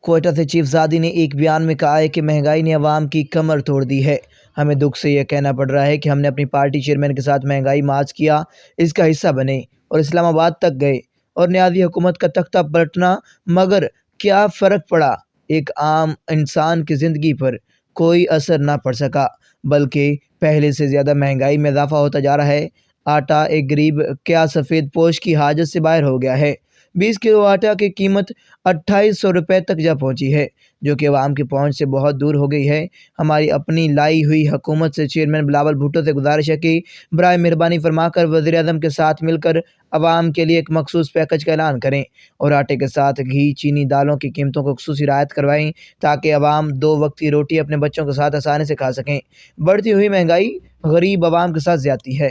کوئٹہ سے چیف زادی نے ایک بیان میں کہا ہے کہ مہنگائی نے عوام کی کمر توڑ دی ہے۔ ہمیں دکھ سے یہ کہنا پڑ رہا ہے کہ ہم نے اپنی پارٹی چیئرمین کے ساتھ مہنگائی مارچ کیا، اس کا حصہ بنے اور اسلام آباد تک گئے اور نیازی حکومت کا تختہ پلٹنا، مگر کیا فرق پڑا؟ ایک عام انسان کی زندگی پر کوئی اثر نہ پڑ سکا، بلکہ پہلے سے زیادہ مہنگائی میں اضافہ ہوتا جا رہا ہے۔ آٹا ایک غریب کیا سفید پوش کی حاجت سے باہر ہو گیا ہے۔ 20 کلو آٹا کی قیمت 2800 روپے تک جا پہنچی ہے، جو کہ عوام کی پہنچ سے بہت دور ہو گئی ہے۔ ہماری اپنی لائی ہوئی حکومت سے چیئرمین بلاول بھٹو سے گزارش ہے کہ برائے مہربانی فرما کر وزیر اعظم کے ساتھ مل کر عوام کے لیے ایک مخصوص پیکج کا اعلان کریں اور آٹے کے ساتھ گھی، چینی، دالوں کی قیمتوں کو خصوصی رعایت کروائیں تاکہ عوام 2 وقت کی روٹی اپنے بچوں کے ساتھ آسانی سے کھا سکیں۔ بڑھتی ہوئی مہنگائی غریب عوام کے ساتھ زیادتی ہے۔